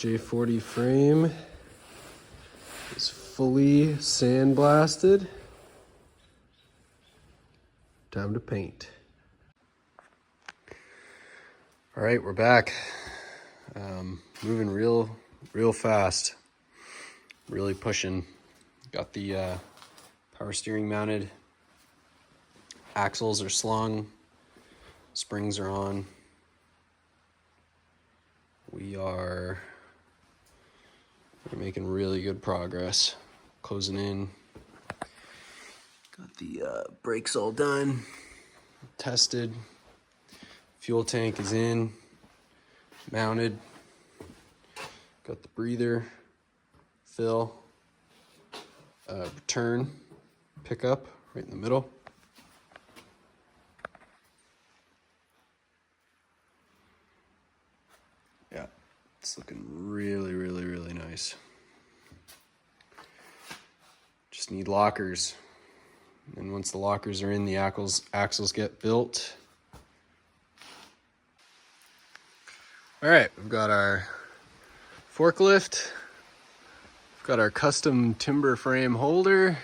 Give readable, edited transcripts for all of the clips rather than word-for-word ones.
FJ40 frame is fully sandblasted. Time to paint. All right, we're back. Moving real fast. Really pushing. Got the power steering mounted. Axles are slung. Springs are on. We're making really good progress. Closing in. Got the brakes all done. Tested. Fuel tank is in. Mounted. Got the breather. Fill. Return. Pickup right in the middle. Yeah, it's looking really nice. Just need lockers. And once the lockers are in, the axles get built. All right, we've got our forklift. We've got our custom timber frame holder.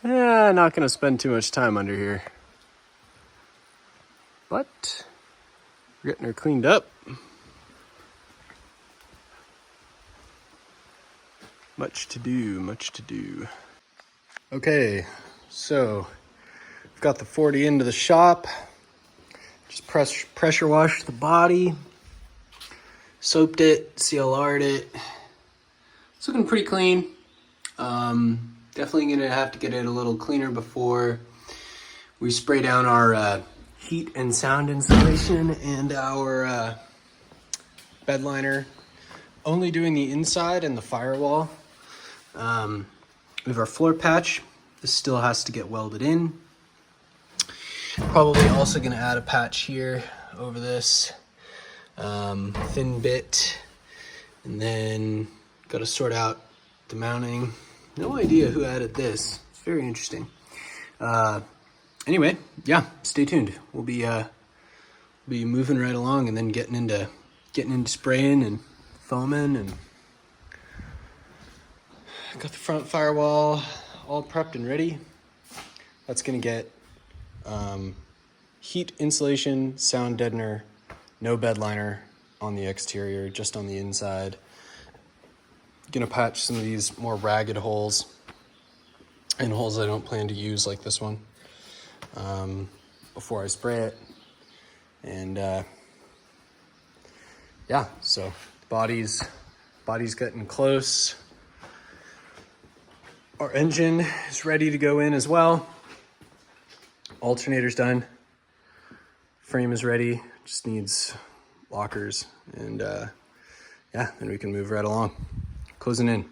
Not gonna spend too much time under here. But we're getting her cleaned up. Much to do. Okay, so we've got the 40 into the shop. Just pressure washed the body. Soaped it, CLR'd it. It's looking pretty clean. Definitely gonna have to get it a little cleaner before we spray down our heat and sound insulation and our bed liner. Only doing the inside and the firewall. We have our floor patch. This still has to get welded in. Probably also gonna add a patch here over this thin bit, and then gotta sort out the mounting. No idea who added this. It's very interesting. Anyway, yeah, stay tuned. We'll be moving right along and then getting into spraying and foaming, and got the front firewall all prepped and ready. That's gonna get heat insulation, sound deadener, no bed liner on the exterior, just on the inside. Gonna patch some of these more ragged holes and holes I don't plan to use, like this one, before I spray it. And yeah, so body's getting close. Our engine is ready to go in as well. Alternator's done. Frame is ready. Just needs lockers, and yeah, then we can move right along. Closing in.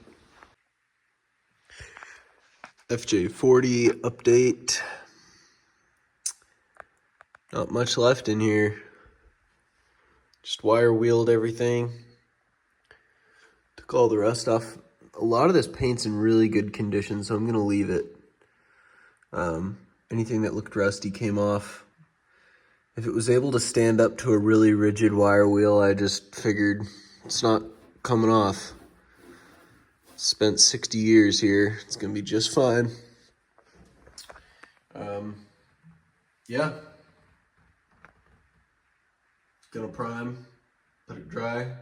FJ40 update. Not much left in here. Just wire wheeled everything. Took all the rust off. A lot of this paint's in really good condition, so I'm gonna leave it. Anything that looked rusty came off. If it was able to stand up to a really rigid wire wheel, I just figured it's not coming off. Spent 60 years here. It's gonna be just fine. Yeah. Gonna prime, let it dry.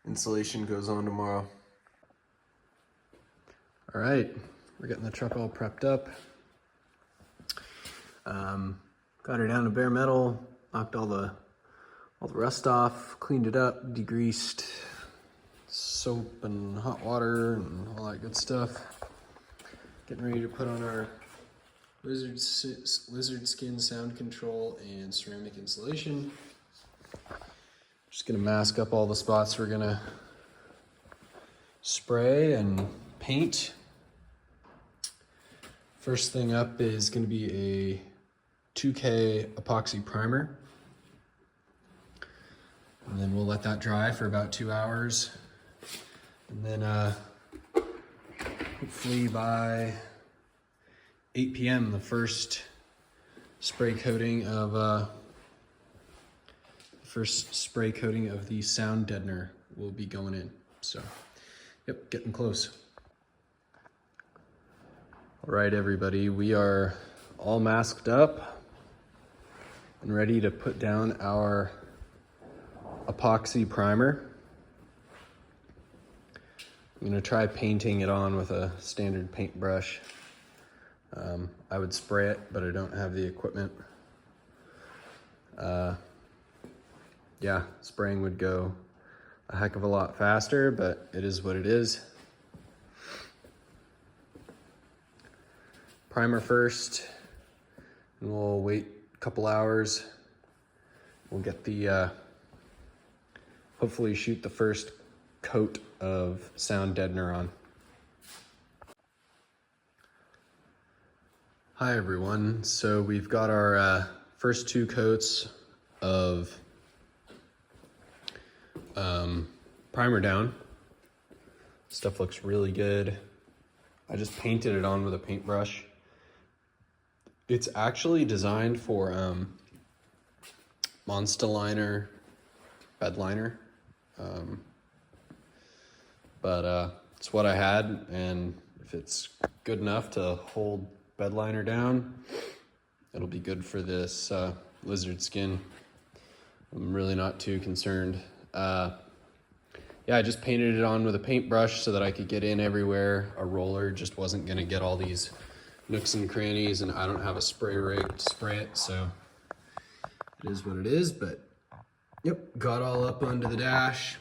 Insulation goes on tomorrow. All right, we're getting the truck all prepped up. Got her down to bare metal, knocked all the rust off, cleaned it up, degreased, soap and hot water and all that good stuff. Getting ready to put on our lizard skin sound control and ceramic insulation. Just gonna mask up all the spots we're gonna spray and paint. First thing up is gonna be a 2K epoxy primer. And then we'll let that dry for about 2 hours. And then hopefully by 8 p.m. the first spray coating of first spray coating of the sound deadener will be going in. So, yep, getting close. All right, everybody, we are all masked up and ready to put down our epoxy primer. I'm gonna try painting it on with a standard paintbrush. I would spray it, but I don't have the equipment. Yeah, spraying would go a heck of a lot faster, but it is what it is. Primer first, and we'll wait a couple hours. We'll get the, hopefully shoot the first coat of sound deadener on. Hi everyone, so we've got our first 2 coats of primer down. Stuff looks really good. I just painted it on with a paintbrush. It's actually designed for MonstaLiner bed liner, but it's what I had, and if it's good enough to hold bed liner down, it'll be good for this lizard skin. I'm really not too concerned. Yeah, I just painted it on with a paintbrush so that I could get in everywhere. A roller just wasn't gonna get all these nooks and crannies, and I don't have a spray rig to spray it, so it is what it is. But yep, got all up onto the dash.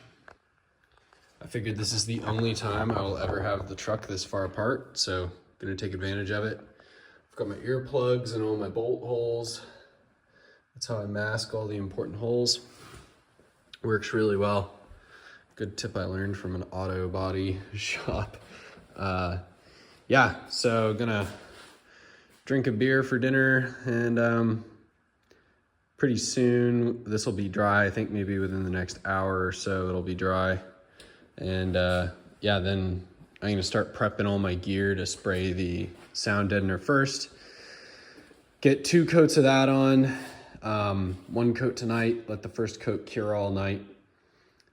I figured this is the only time I will ever have the truck this far apart, so gonna take advantage of it. I've got my earplugs and all my bolt holes. That's how I mask all the important holes. Works really well. Good tip I learned from an auto body shop. Yeah, so gonna drink a beer for dinner, and pretty soon this will be dry. I think maybe within the next hour or so it'll be dry. And yeah, then I'm gonna start prepping all my gear to spray the sound deadener first. Get 2 coats of that on. 1 coat tonight, let the first coat cure all night.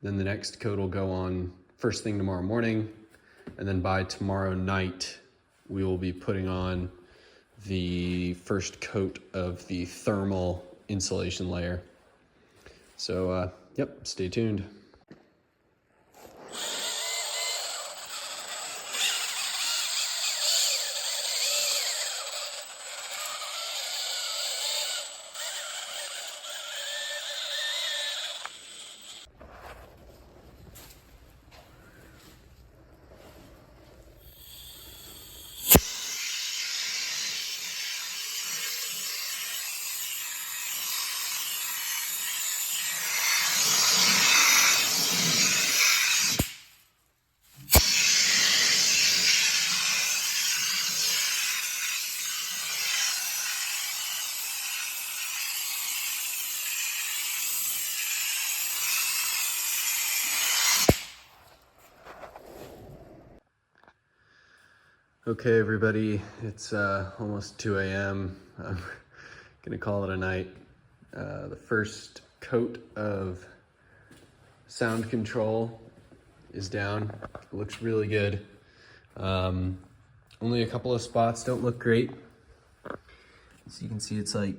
Then the next coat will go on first thing tomorrow morning. And then by tomorrow night, we will be putting on the first coat of the thermal insulation layer. So, yep, stay tuned. Okay, everybody, it's almost 2 a.m. I'm gonna call it a night. The first coat of sound control is down. It looks really good. Only a couple of spots don't look great. So you can see it's like,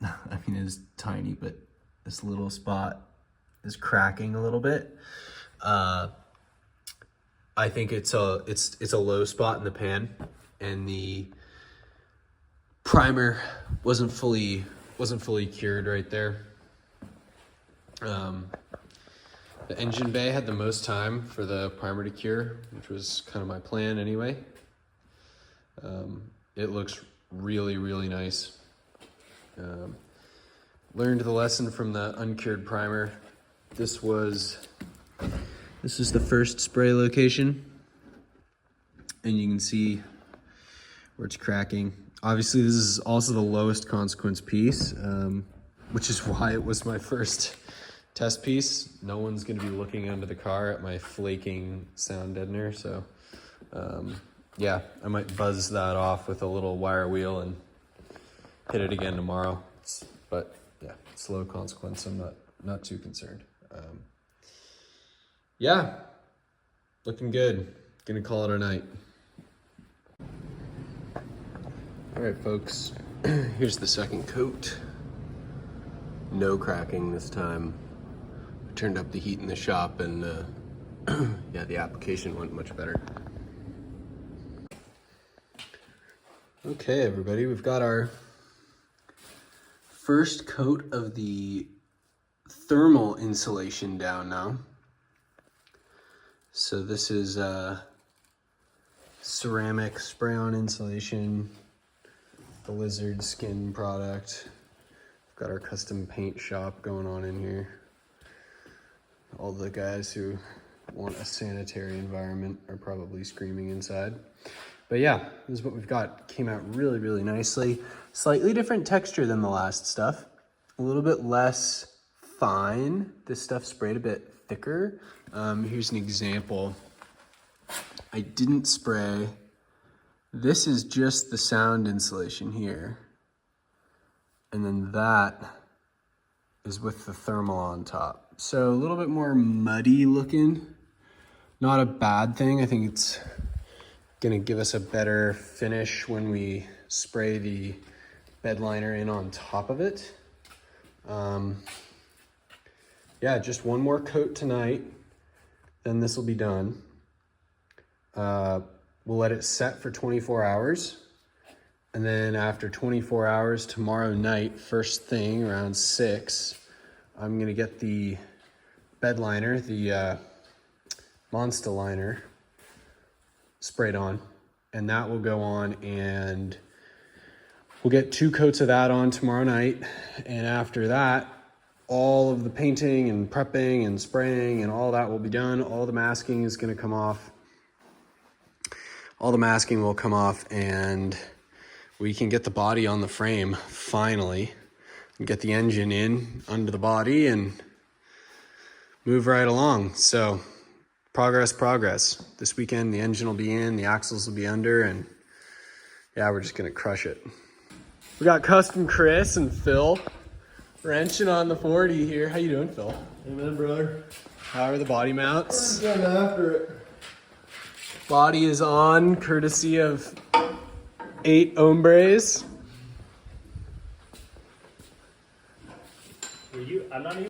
I mean, it's tiny, but this little spot is cracking a little bit. I think it's a low spot in the pan, and the primer wasn't fully cured right there. The engine bay had the most time for the primer to cure, which was kind of my plan anyway. It looks really, really nice. Learned the lesson from the uncured primer. This is the first spray location, and you can see where it's cracking. Obviously, this is also the lowest consequence piece, which is why it was my first test piece. No one's gonna be looking under the car at my flaking sound deadener, so yeah, I might buzz that off with a little wire wheel and hit it again tomorrow. But yeah, it's low consequence. I'm not not too concerned. Yeah, looking good. Gonna call it a night. All right, folks, here's the second coat. No cracking this time. I turned up the heat in the shop and yeah, the application went much better. Okay, everybody, we've got our first coat of the thermal insulation down now. So this is ceramic spray-on insulation, the lizard skin product. We've got our custom paint shop going on in here. All the guys who want a sanitary environment are probably screaming inside. But yeah, this is what we've got. Came out really, really nicely. Slightly different texture than the last stuff. A little bit less fine. This stuff sprayed a bit thicker. Here's an example. I didn't spray. This is just the sound insulation here. And then that is with the thermal on top. So a little bit more muddy looking. Not a bad thing. I think it's gonna give us a better finish when we spray the bed liner in on top of it. Yeah, just one more coat tonight, then this will be done. We'll let it set for 24 hours. And then after 24 hours, tomorrow night, first thing around 6, I'm gonna get the bed liner, the MonstaLiner, sprayed on, and that will go on, and we'll get 2 coats of that on tomorrow night. And after that, all of the painting and prepping and spraying and all that will be done. All the masking is going to come off. All the masking will come off, and we can get the body on the frame finally, and get the engine in under the body and move right along. So progress. This weekend the engine will be in, the axles will be under, and yeah, we're just gonna crush it. We got Custom Chris and Phil wrenching on the 40 here. How you doing, Phil? Amen, brother. How are the body mounts? I'm getting after it. Body is on, courtesy of 8 hombres. I'm not even